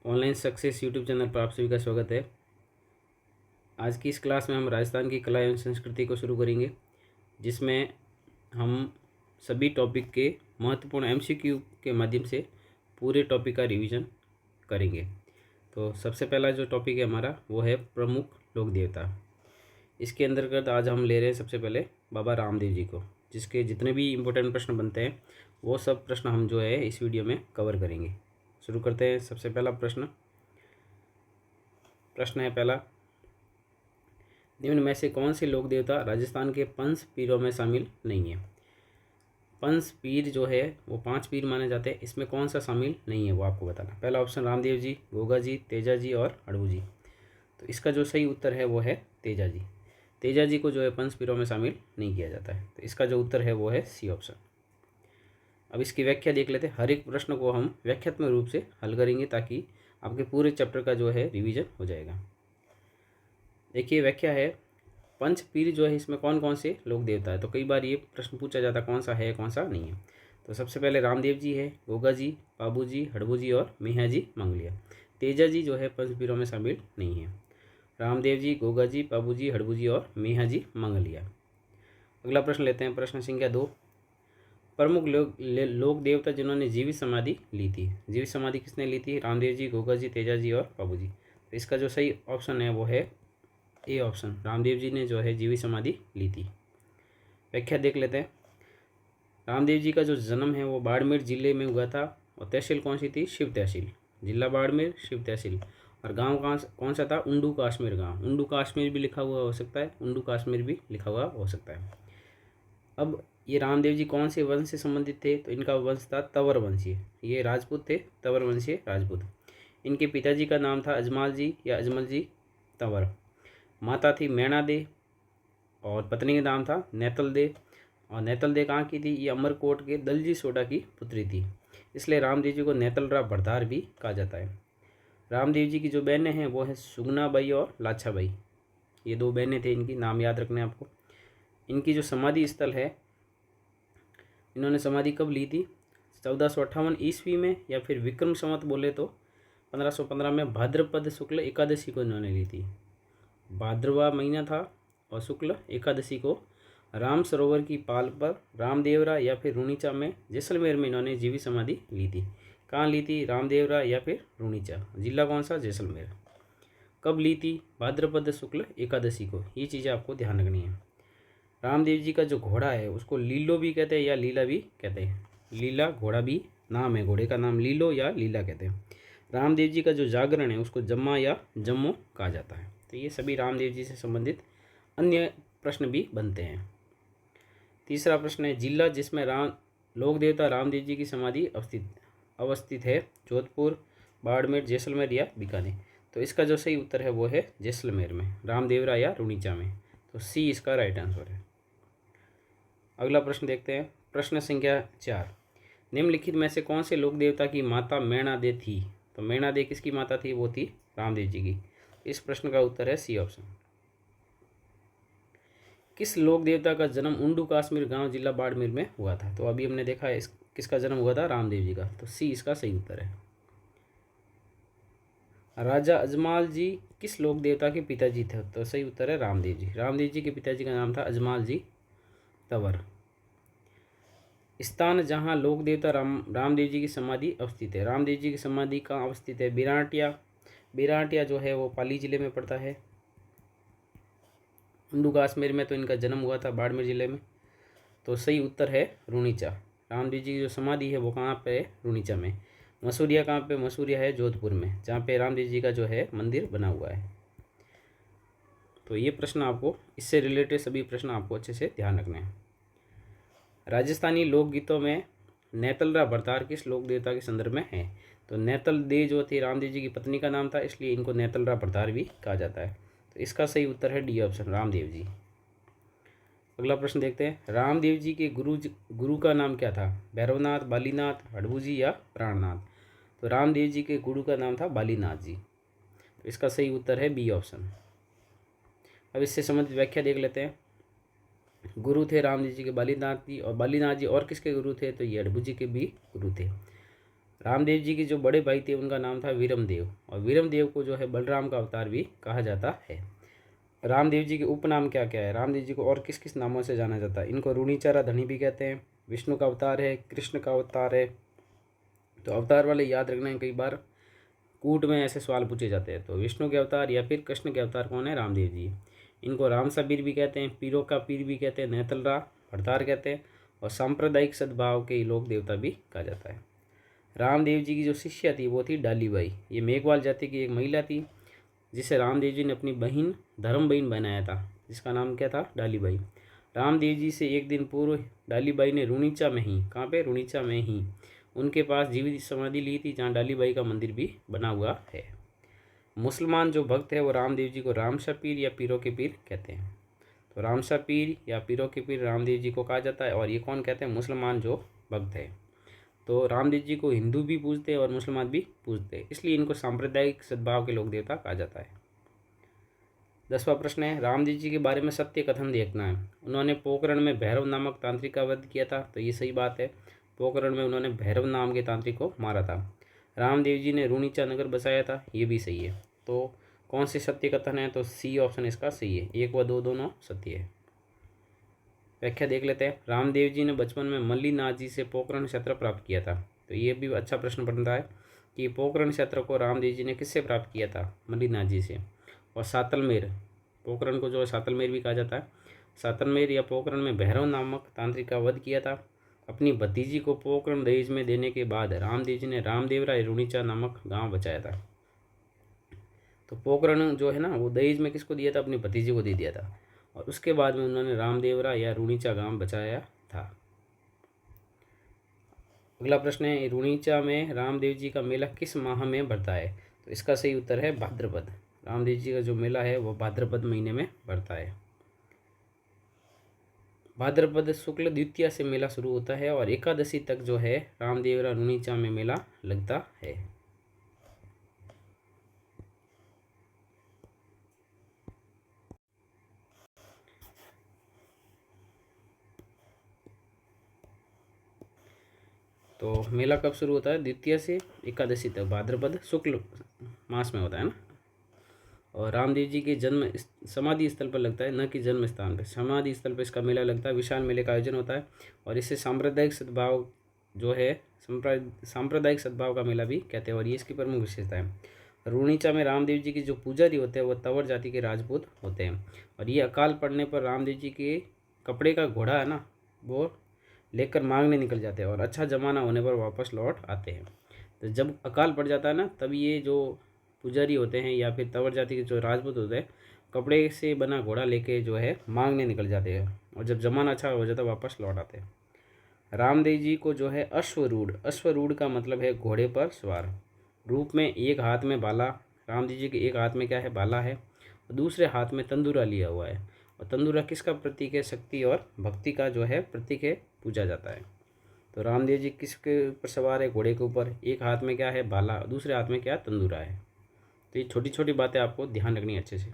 Online success YouTube channel पर आप सभी का स्वागत है। आज की इस क्लास में हम राजस्थान की कला एवं संस्कृति को शुरू करेंगे, जिसमें हम सभी टॉपिक के महत्वपूर्ण एमसीक्यू के माध्यम से पूरे टॉपिक का रिवीजन करेंगे। तो सबसे पहला जो टॉपिक है हमारा वो है प्रमुख लोक देवता। इसके अंतर्गत आज हम ले रहे हैं सबसे पहले बाबा रामदेव जी को, जिसके जितने भी इम्पोर्टेंट प्रश्न बनते हैं वो सब प्रश्न हम जो है इस वीडियो में कवर करेंगे। शुरू करते हैं। सबसे पहला प्रश्न है पहला, निम्न में से कौन से लोक देवता राजस्थान के पंच पीरों में शामिल नहीं है। पंच पीर जो है वो 5 पीर माने जाते हैं, इसमें कौन सा शामिल नहीं है वो आपको बताना। पहला ऑप्शन रामदेव जी, गोगा जी, तेजा जी और हड़बू जी। तो इसका जो सही उत्तर है वो है तेजा जी। तेजा जी को जो है पंच पीरों में शामिल नहीं किया जाता है। तो इसका जो उत्तर है वो है सी ऑप्शन। अब इसकी व्याख्या देख लेते हैं। हर एक प्रश्न को हम व्याख्यात्मक रूप से हल करेंगे ताकि आपके पूरे चैप्टर का जो है रिवीजन हो जाएगा। देखिए व्याख्या है, पंच पीर जो है इसमें कौन कौन से लोक देवता है। तो कई बार ये प्रश्न पूछा जाता है कौन सा है कौन सा नहीं है। तो सबसे पहले रामदेव जी है, गोगा जी, बाबू जी, हड़बू जी और मियाँ जी मंगलिया। तेजा जी जो है पंच पीरों में शामिल नहीं है। रामदेव जी, गोगा जी, बाबू जी, हड़बू जी और मियाँ जी मंगलिया। अगला प्रश्न लेते हैं। प्रश्न संख्या 2, प्रमुख लोक देवता जिन्होंने जीवित समाधि ली थी। जीवित समाधि किसने ली थी? रामदेव जी, गोगा जी, तेजा जी और बाबू जी। तो इसका जो सही ऑप्शन है वो है ए ऑप्शन, रामदेव जी ने जो है जीवित समाधि ली थी। व्याख्या देख लेते हैं। रामदेव जी का जो जन्म है वो बाड़मेर जिले में हुआ था और तहसील कौन सी थी? शिव तहसील। जिला बाड़मेर, शिव तहसील। और गांव कौन सा था? उंडू काश्मीर गांव। उंडू काश्मीर भी लिखा हुआ हो सकता है, उंडू काश्मीर भी लिखा हुआ हो सकता है। अब ये रामदेव जी कौन से वंश से संबंधित थे? तो इनका वंश था तंवर वंशीय। ये राजपूत थे, तंवर वंशीय राजपूत। इनके पिताजी का नाम था अजमाल जी या अजमल जी तंवर। माता थी मैणा दे और पत्नी का नाम था नेतल दे। और नेतल दे कहाँ की थी? ये अमरकोट के दलजी सोडा की पुत्री थी, इसलिए रामदेव जी को नेतलरा भरतार भी कहा जाता है। रामदेव जी की जो बहनें हैं वो हैं सुगना बाई और लाछा बाई। ये 2 बहनें थे, इनकी नाम याद रखने आपको। इनकी जो समाधि स्थल है, इन्होंने समाधि कब ली थी? 1458 ईस्वी में, या फिर विक्रम संवत बोले तो 1515 में भाद्रपद शुक्ल एकादशी को इन्होंने ली थी। भाद्रवा महीना था और शुक्ल एकादशी को राम सरोवर की पाल पर रामदेवरा या फिर रुणीचा में जैसलमेर में इन्होंने जीवित समाधि ली थी। कहाँ ली थी? रामदेवरा या फिर रुणीचा। जिला कौन सा? जैसलमेर। कब ली थी? भाद्रपद शुक्ल एकादशी को। ये चीज़ें आपको ध्यान रखनी है। रामदेव जी का जो घोड़ा है उसको लीलो भी कहते हैं या लीला भी कहते हैं। लीला घोड़ा भी नाम है, घोड़े का नाम लीलो या लीला कहते हैं। रामदेव जी का जो जागरण है उसको जम्मा या जम्मो कहा जाता है। तो ये सभी रामदेव जी से संबंधित अन्य प्रश्न भी बनते हैं। तीसरा प्रश्न है, जिला जिसमें लोक देवता रामदेव जी की समाधि अवस्थित है। जोधपुर, बाड़मेर, जैसलमेर या बीकानेर। तो इसका जो सही उत्तर है वो है जैसलमेर में, रामदेवरा या रुणीचा में। तो सी इसका राइट आंसर है। अगला प्रश्न देखते हैं। प्रश्न संख्या 4, निम्नलिखित में से कौन से लोक देवता की माता मैणा दे थी। तो मैणा दे किसकी माता थी? वो थी रामदेव जी की। इस प्रश्न का उत्तर है सी ऑप्शन। किस लोक देवता का जन्म उंडू काश्मीर गांव जिला बाड़मेर में हुआ था? तो अभी हमने देखा है किसका जन्म हुआ था? रामदेव जी का। तो सी इसका सही उत्तर है। राजा अजमाल जी किस लोक देवता के पिताजी थे? तो सही उत्तर है रामदेव जी। रामदेव जी के पिताजी का नाम था अजमाल जी तंवर। स्थान जहाँ लोक देवता रामदेव जी की समाधि अवस्थित है। रामदेव जी की समाधि कहाँ अवस्थित है? बिराटिया। बिराटिया जो है वो पाली जिले में पड़ता है। उंडू काश्मीर में तो इनका जन्म हुआ था, बाड़मेर जिले में। तो सही उत्तर है रुणीचा। रामदेव जी की जो समाधि है वो कहाँ पे है? रुणीचा में। मसूरिया कहाँ पे? मसूरिया है जोधपुर में, जहाँ पे रामदेव जी का जो है मंदिर बना हुआ है। तो ये प्रश्न आपको, इससे रिलेटेड सभी प्रश्न आपको अच्छे से ध्यान रखने हैं। राजस्थानी लोकगीतों में नेतलरा भरतार किस लोक देवता के संदर्भ में है? तो नेतल दे जो थी रामदेव जी की पत्नी का नाम था, इसलिए इनको नेतलरा भरतार भी कहा जाता है। तो इसका सही उत्तर है डी ऑप्शन, रामदेव जी। अगला प्रश्न देखते हैं। रामदेव जी के गुरु का नाम क्या था? भैरवनाथ, बालीनाथ, हड़बू जी या प्राणनाथ। तो रामदेव जी के गुरु का नाम था बालीनाथ जी। तो इसका सही उत्तर है बी ऑप्शन। अब इससे संबंधित व्याख्या देख लेते हैं। गुरु थे रामदेव जी के बालीनाथ जी, और बालीनाथ जी और किसके गुरु थे? तो ये हड़बू जी के भी गुरु थे। रामदेव जी के जो बड़े भाई थे उनका नाम था वीरमदेव, और वीरमदेव को जो है बलराम का अवतार भी कहा जाता है। रामदेव जी के उपनाम क्या क्या है, रामदेव जी को और किस किस नामों से जाना जाता है? इनको रूणीचारा धनी भी कहते हैं, विष्णु का अवतार है, कृष्ण का अवतार है। तो अवतार वाले याद रखना है, कई बार कूट में ऐसे सवाल पूछे जाते हैं। तो विष्णु के अवतार या फिर कृष्ण के अवतार कौन है? रामदेव जी। इनको राम सबीर भी कहते हैं, पीरों का पीर भी कहते हैं, नेतलरा भरतार कहते हैं, और सांप्रदायिक सद्भाव के लोक देवता भी कहा जाता है। रामदेव जी की जो शिष्या थी वो थी डालीबाई। ये मेघवाल जाति की एक महिला थी जिसे रामदेव जी ने अपनी बहन धर्म बहन बनाया था, जिसका नाम क्या था? डालीबाई। रामदेव जी से एक दिन पूर्व डालीबाई ने रूणीचा में ही, कहाँ पे? रूणीचा में ही उनके पास जीवित समाधि ली थी, जहाँ डालीबाई का मंदिर भी बना हुआ है। मुसलमान जो भक्त है वो रामदेव जी को रामशाह पीर या पीरों के पीर कहते हैं। तो रामशाह पीर या पीरों के पीर रामदेव जी को कहा जाता है, और ये कौन कहते हैं? मुसलमान जो भक्त है। तो रामदेव जी को हिंदू भी पूजते हैं और मुसलमान भी पूजते हैं, इसलिए इनको सांप्रदायिक सद्भाव के लोक देवता कहा जाता है। 10वां प्रश्न है, रामदेव जी के बारे में सत्य कथन देखना है। उन्होंने पोखरण में भैरव नामक तांत्रिक का वध किया था, तो ये सही बात है। पोखरण में उन्होंने भैरव नाम के तांत्रिक को मारा था। रामदेव जी ने रूणीचा नगर बसाया था, ये भी सही है। तो कौन से सत्य कथन है? तो सी ऑप्शन इसका सही है, 1 व 2 दोनों सत्य है। व्याख्या देख लेते हैं। रामदेव जी ने बचपन में मल्लीनाथ जी से पोखरण क्षेत्र प्राप्त किया था, तो ये भी अच्छा प्रश्न बनता है कि पोखरण क्षेत्र को रामदेव जी ने किससे प्राप्त किया था? मल्लीनाथ जी से। और सातलमेर, पोखरण को जो है सातलमेर भी कहा जाता है, सातलमेर या पोखरण में भैरव नामक तांत्रिक का वध किया था। अपनी भतीजी को पोखरण दहेज में देने के बाद रामदेव जी ने रामदेवराय रूणीचा नामक गांव बचाया था। तो पोखरण जो है ना वो दहेज में किसको दिया था? अपनी भतीजी को दे दिया था, और उसके बाद में उन्होंने रामदेवरा या रूणीचा गांव बचाया था। अगला प्रश्न है, रूणीचा में रामदेव जी का मेला किस माह में बढ़ता है? तो इसका सही उत्तर है भाद्रपद। रामदेव जी का जो मेला है वो भाद्रपद महीने में बढ़ता है। भाद्रपद शुक्ल द्वितीया से मेला शुरू होता है और एकादशी तक जो है रामदेवरा रूणीचा में मेला लगता है। तो मेला कब शुरू होता है? द्वितीया से एकादशी तक, भाद्रपद शुक्ल मास में होता है ना। और रामदेव जी के जन्म समाधि स्थल पर लगता है, न कि जन्म स्थान पर। समाधि स्थल पर इसका मेला लगता है, विशाल मेले का आयोजन होता है, और इसे सांप्रदायिक सद्भाव जो है सांप्रदायिक सद्भाव का मेला भी कहते हैं, और ये इसकी प्रमुख विशेषता है। रूणीचा में रामदेव जी की जो पुजारी होते हैं वो तंवर जाति के राजपूत होते हैं, और ये अकाल पड़ने पर रामदेव जी के कपड़े का घोड़ा है ना वो लेकर मांगने निकल जाते हैं, और अच्छा जमाना होने पर वापस लौट आते हैं। तो जब अकाल पड़ जाता है ना तब ये जो पुजारी होते हैं या फिर तंवर जाति के जो राजपूत होते हैं कपड़े से बना घोड़ा लेके जो है मांगने निकल जाते हैं, और जब जमाना अच्छा हो जाता है वापस लौट आते हैं। रामदेव जी को जो है अश्वरूढ़, अश्वरूढ़ का मतलब है घोड़े पर सवार रूप में, एक हाथ में भाला, रामदेव जी के एक हाथ में क्या है? भाला है, और दूसरे हाथ में तंदूरा लिया हुआ है। और तंदूरा किसका प्रतीक है? शक्ति और भक्ति का जो है प्रतीक है, पूजा जाता है। तो रामदेव जी किसके ऊपर सवार है? घोड़े के ऊपर, एक हाथ में क्या है? भाला, दूसरे हाथ में क्या? तंदूरा है। तो ये छोटी छोटी बातें आपको ध्यान रखनी है अच्छे से।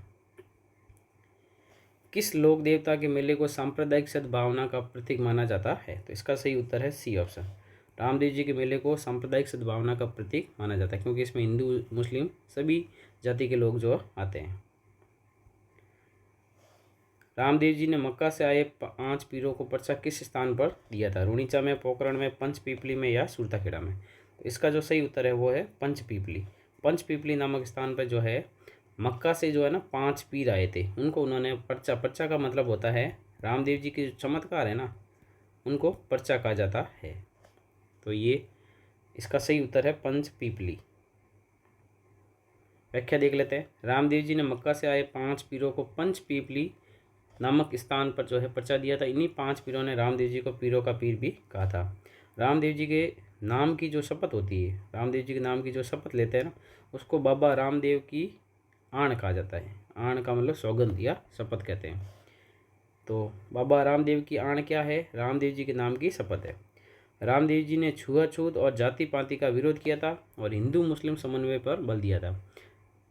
किस लोक देवता के मेले को सांप्रदायिक सद्भावना का प्रतीक माना जाता है? तो इसका सही उत्तर है सी ऑप्शन। रामदेव जी के मेले को सांप्रदायिक सद्भावना का प्रतीक माना जाता है, क्योंकि इसमें हिंदू मुस्लिम सभी जाति के लोग जो आते हैं। रामदेव जी ने मक्का से आए 5 पीरों को पर्चा किस स्थान पर दिया था? रूणीचा में, पोखरण में, पंचपीपली में या सुरताखेड़ा में? तो इसका जो सही उत्तर है वो है पंचपीपली। पंचपीपली नामक स्थान पर जो है मक्का से जो है ना 5 पीर आए थे, उनको उन्होंने पर्चा, पर्चा का मतलब होता है रामदेव जी के जो चमत्कार है ना उनको पर्चा कहा जाता है। तो ये इसका सही उत्तर है पंचपीपली। व्याख्या देख लेते हैं। रामदेव जी ने मक्का से आए 5 पीरों को पंचपीपली नामक स्थान पर जो है पर्चा दिया था। इन्हीं 5 पीरों ने रामदेव जी को पीरों का पीर भी कहा था। रामदेव जी के नाम की जो शपथ होती है, रामदेव जी के नाम की जो शपथ लेते हैं ना उसको बाबा रामदेव की आण कहा जाता है। आण का मतलब सौगंध या शपथ कहते हैं। तो बाबा रामदेव की आण क्या है? रामदेव जी के नाम की शपथ है। रामदेव जी ने छुआछूत और जाति पाति का विरोध किया था और हिंदू मुस्लिम समन्वय पर बल दिया था।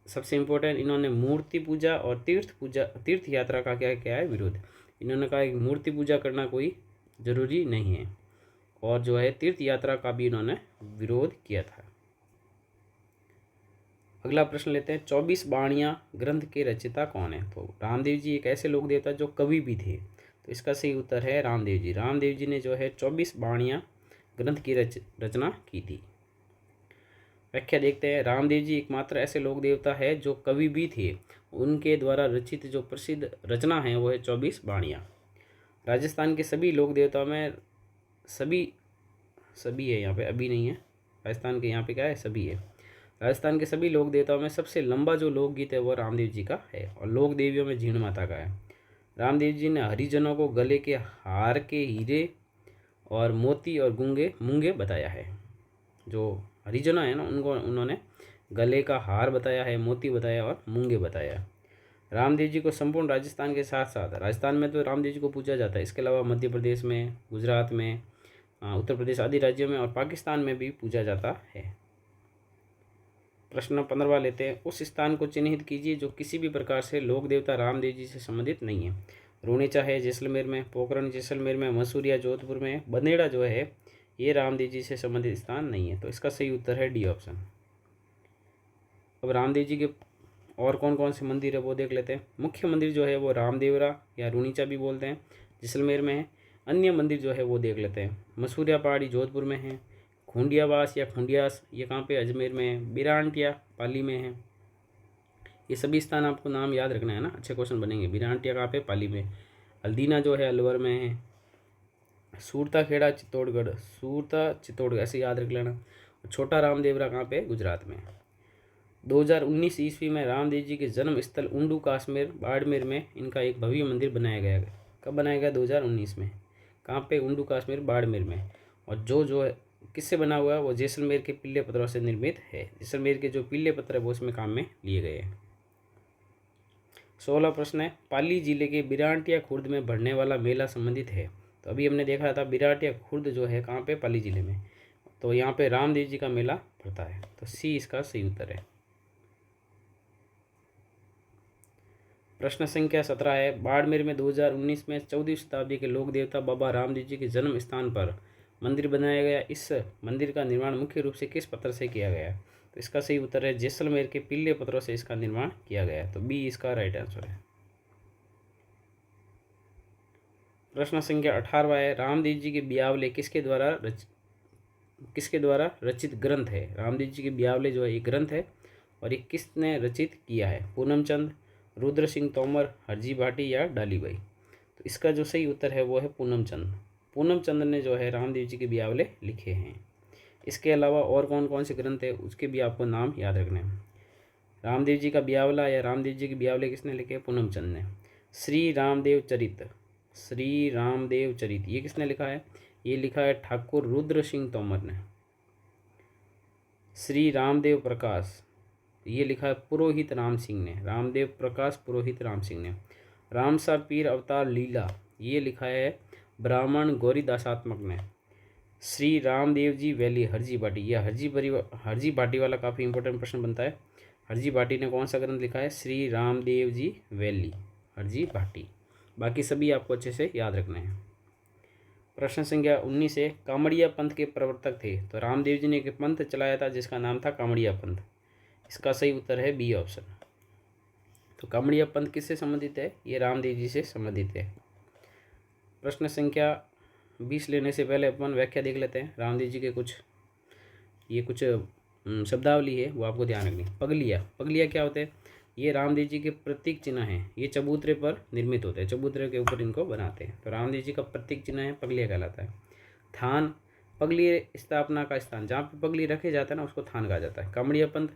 सबसे इम्पोर्टेंट, इन्होंने मूर्ति पूजा और तीर्थ यात्रा का क्या क्या है? विरोध। इन्होंने कहा कि मूर्ति पूजा करना कोई ज़रूरी नहीं है, और जो है तीर्थ यात्रा का भी इन्होंने विरोध किया था। अगला प्रश्न लेते हैं, 24 बाणियाँ ग्रंथ के रचयिता कौन है? तो रामदेव जी एक ऐसे लोक देवता जो कवि भी थे, तो इसका सही उत्तर है रामदेव जी। रामदेव जी ने जो है 24 बाणियाँ ग्रंथ की रचना की थी। व्याख्या देखते हैं, रामदेव जी एकमात्र ऐसे लोक देवता है जो कवि भी थे। उनके द्वारा रचित जो प्रसिद्ध रचना है वो है 24 बाणियाँ। राजस्थान के सभी लोक देवताओं में सभी है, यहाँ पे अभी नहीं है, राजस्थान के यहाँ पे क्या है, सभी है। राजस्थान के सभी लोक देवताओं में सबसे लंबा जो लोकगीत है वो रामदेव जी का है, और लोक देवियों में जीण माता का है। रामदेव जी ने हरिजनों को गले के हार के हीरे और मोती और मूंगे बताया है। जो हरिजन है ना, उनको उन्होंने गले का हार बताया है, मोती बताया और मूंगे बताया। रामदेव जी को संपूर्ण राजस्थान के साथ साथ, राजस्थान में तो रामदेव जी को पूजा जाता है, इसके अलावा मध्य प्रदेश में, गुजरात में, उत्तर प्रदेश आदि राज्यों में और पाकिस्तान में भी पूजा जाता है। प्रश्न 15वां लेते हैं, उस स्थान को चिन्हित कीजिए जो किसी भी प्रकार से लोक देवता रामदेव जी से संबंधित नहीं है। रूणीचा है जैसलमेर में, पोखरण जैसलमेर में, मसूरिया जोधपुर में, बनेड़ा जो है ये रामदेव जी से संबंधित स्थान नहीं है, तो इसका सही उत्तर है डी ऑप्शन। अब रामदेव जी के और कौन कौन से मंदिर है वो देख लेते हैं। मुख्य मंदिर जो है वो रामदेवरा या रूणीचा भी बोलते हैं, जैसलमेर में है। अन्य मंदिर जो है वो देख लेते हैं, मसूरिया पहाड़ी जोधपुर में है, खूंडियावास या खूंडियास ये कहाँ पे, अजमेर में है, बिरांटिया पाली में है। ये सभी स्थान आपको नाम याद रखना है ना, अच्छे क्वेश्चन बनेंगे। बिरांटिया कहाँ पे, पाली में। हल्दीना जो है अलवर में है। सूरता खेड़ा चित्तौड़गढ़ ऐसे याद रख लेना। छोटा रामदेवरा कहाँ पे, गुजरात में। 2019 ईस्वी में रामदेव जी के जन्म स्थल उंडू काश्मीर बाड़मेर में इनका एक भव्य मंदिर बनाया गया। कब बनाया गया, 2019 में। कहाँ पे, उंडू काश्मीर बाड़मेर में। और जो है किससे बना हुआ है, वो जैसलमेर के पीले पत्थरों से निर्मित है। जैसलमेर के जो पीले पत्थर है वो इसमें काम में लिए गए हैं। 16 प्रश्न है, पाली जिले के बिरांटिया खुर्द में बढ़ने वाला मेला संबंधित है। तो अभी हमने देखा था बिरांटिया खुर्द जो है कहाँ पे, पाली जिले में, तो यहाँ पे रामदेव जी का मेला पड़ता है, तो सी इसका सही उत्तर है। प्रश्न संख्या 17 है, बाड़मेर में 2019 में 14वीं शताब्दी के लोक देवता बाबा रामदेव जी के जन्म स्थान पर मंदिर बनाया गया। इस मंदिर का निर्माण मुख्य रूप से किस पत्थर से किया गया है? तो इसका सही उत्तर है जैसलमेर के पीले पत्थरों से इसका निर्माण किया गया है, तो बी इसका राइट आंसर है। प्रश्न संख्या 18 है, रामदेव जी के बियावले किसके द्वारा रचित ग्रंथ है? रामदेव जी के बियावले जो है ये ग्रंथ है, और ये किसने रचित किया है? पूनम चंद, रुद्र सिंह तोमर, हरजी भाटी या डालीबाई? तो इसका जो सही उत्तर है वो है पूनम चंद। पूनम चंद ने जो है रामदेव जी के बियावले लिखे हैं। इसके अलावा और कौन कौन से ग्रंथ है उसके भी आपको नाम याद रखने हैं। रामदेव जी का बियावला या रामदेव जी के बियावले किसने लिखे? पूनम चंद ने। श्री रामदेव चरित ये किसने लिखा है? ये लिखा है ठाकुर रुद्र सिंह तोमर ने। श्री रामदेव प्रकाश ये लिखा है पुरोहित राम सिंह ने। रामदेव प्रकाश पुरोहित राम सिंह ने। रामसा पीर अवतार लीला ये लिखा है ब्राह्मण गौरीदासात्मक ने। श्री रामदेव जी वैली हरजी भाटी, यह हरजी भाटी वाला काफ़ी इंपॉर्टेंट प्रश्न बनता है। हरजी भाटी ने कौन सा ग्रंथ लिखा है? श्री रामदेव जी वैली हरजी भाटी। बाकी सभी आपको अच्छे से याद रखने हैं। प्रश्न संख्या 19 है, कामड़िया पंथ के प्रवर्तक थे। तो रामदेव जी ने एक पंथ चलाया था जिसका नाम था कामड़िया पंथ। इसका सही उत्तर है बी ऑप्शन। तो कामड़िया पंथ किससे संबंधित है? ये रामदेव जी से संबंधित है। प्रश्न संख्या 20 लेने से पहले अपन व्याख्या देख लेते हैं। रामदेव जी के कुछ शब्दावली है वो आपको ध्यान रखनी है। पगलिया क्या होते हैं? ये रामदेव जी के प्रतीक चिन्ह हैं। ये चबूतरे पर निर्मित होते हैं, चबूतरे के ऊपर इनको बनाते हैं, तो रामदेव जी का प्रतीक चिन्ह है, पगलिया कहलाता है। थान, पगली स्थापना का स्थान, जहाँ पे पगली रखे जाता है ना उसको थान कहा जाता है। कामड़िया पंथ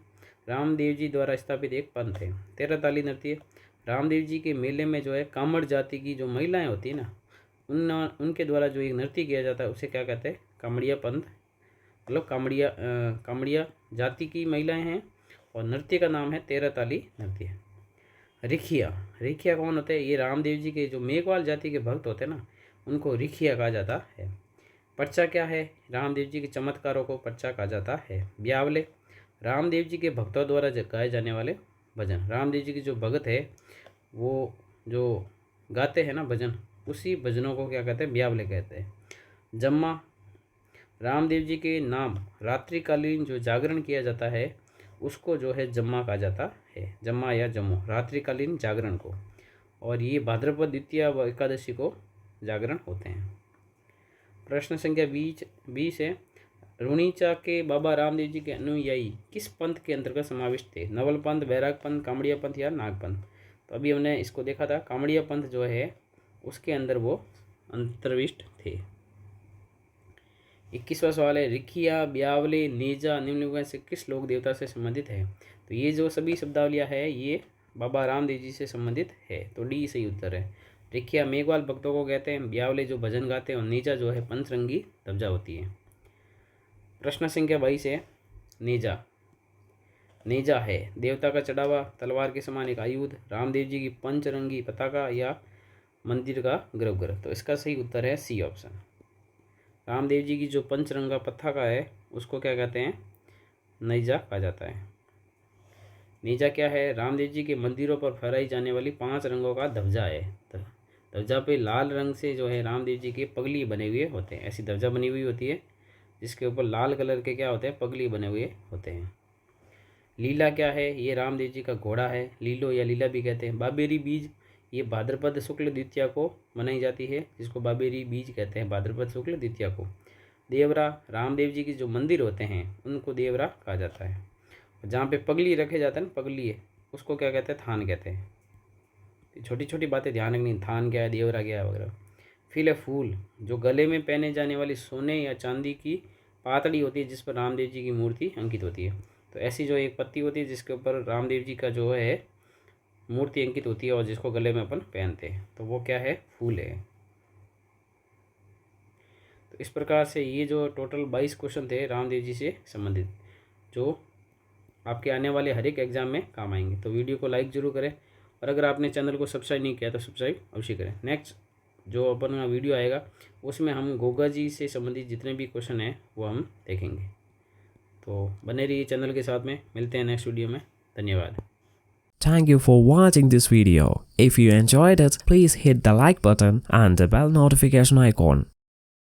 रामदेव जी द्वारा स्थापित एक पंथ है। 13 ताली नृत्य, रामदेव जी के मेले में जो है कामड़ जाति की जो महिलाएं होती है ना, उनके द्वारा जो एक नृत्य किया जाता है उसे क्या कहते हैं? कामड़िया पंथ, मतलब कामड़िया जाति की महिलाएं हैं, और नृत्य का नाम है 13 ताली नृत्य। रिखिया कौन होते हैं? ये रामदेव जी के जो मेघवाल जाति के भक्त होते हैं ना, उनको रिखिया कहा जाता है। पर्चा क्या है? रामदेव जी के चमत्कारों को पर्चा कहा जाता है। ब्यावले, रामदेव जी के भक्तों द्वारा गाए जाने वाले भजन। रामदेव जी के जो भगत है वो जो गाते हैं ना भजन, उसी भजनों को क्या कहते हैं? ब्यावले कहते हैं। जम्मा, रामदेव जी के नाम रात्रिकालीन जो जागरण किया जाता है उसको जो है जम्मा कहा जाता है, जम्मा या जम्मू, रात्रिकालीन जागरण को। और ये भाद्रपद द्वितीया व एकादशी को जागरण होते हैं। प्रश्न संख्या 20 है, रुणीचा के बाबा रामदेव जी के अनुयायी किस पंथ के अंतर्गत समाविष्ट थे? नवल पंथ, बैराग पंथ, कामड़िया पंथ या नाग पंथ? तो अभी हमने इसको देखा था, कामड़िया पंथ जो है उसके अंदर वो अंतर्विष्ट थे। 21वां सवाल है, रिखिया, ब्यावले, नेजा निम्नलिखित में से किस लोक देवता से संबंधित है? तो ये जो सभी शब्दावलियाँ है ये बाबा रामदेव जी से संबंधित है, तो डी सही उत्तर है। रिखिया मेघवाल भक्तों को कहते हैं, ब्यावले जो भजन गाते हैं, और नेजा जो है पंचरंगी ध्वजा होती है। प्रश्न संख्या 22 है, नेजा है देवता का चढ़ावा, तलवार के समान एक आयुध, रामदेव जी की पंचरंगी पताका या मंदिर का गर्भगृह? तो इसका सही उत्तर है सी ऑप्शन। रामदेव जी की जो पंचरंगा पताका है उसको क्या कहते हैं? नेजा कहा जाता है। नेजा क्या है? रामदेव जी के मंदिरों पर फहराई जाने वाली 5 रंगों का ध्वजा है। ध्वजा पे लाल रंग से जो है रामदेव जी के पगली बने हुए होते हैं, ऐसी ध्वजा बनी हुई होती है जिसके ऊपर लाल कलर के क्या होते हैं? पगली बने हुए होते हैं। लीला क्या है? ये रामदेव जी का घोड़ा है, लीलो या लीला भी कहते हैं। बाबेरी बीज, ये भाद्रपद शुक्ल द्वितीया को मनाई जाती है, जिसको बाबेरी बीज कहते हैं, भाद्रपद शुक्ल द्वितीया को। देवरा, रामदेव जी के जो मंदिर होते हैं उनको देवरा कहा जाता है। जहाँ पे पगली रखे जाते हैं ना, पगली है, उसको क्या कहते हैं? थान कहते हैं। छोटी छोटी बातें ध्यान रखनी, थान क्या है, देवरा क्या है वगैरह। फिर है फूल, जो गले में पहने जाने वाली सोने या चांदी की पातड़ी होती है जिस पर रामदेव जी की मूर्ति अंकित होती है। तो ऐसी जो एक पत्ती होती है जिसके ऊपर रामदेव जी का जो है मूर्ति अंकित होती है और जिसको गले में अपन पहनते हैं, तो वो क्या है? फूल है। तो इस प्रकार से ये जो टोटल 22 क्वेश्चन थे रामदेव जी से संबंधित, जो आपके आने वाले हर एक एग्ज़ाम में काम आएंगे। तो वीडियो को लाइक ज़रूर करें, और अगर आपने चैनल को सब्सक्राइब नहीं किया तो सब्सक्राइब अवश्य करें। नेक्स्ट जो अपन का वीडियो आएगा उसमें हम गोगा जी से संबंधित जितने भी क्वेश्चन हैं वो हम देखेंगे। तो बने रहिए चैनल के साथ में, मिलते हैं नेक्स्ट वीडियो में। धन्यवाद। Thank you for watching this video. If you enjoyed it, please hit the like button and the bell notification icon.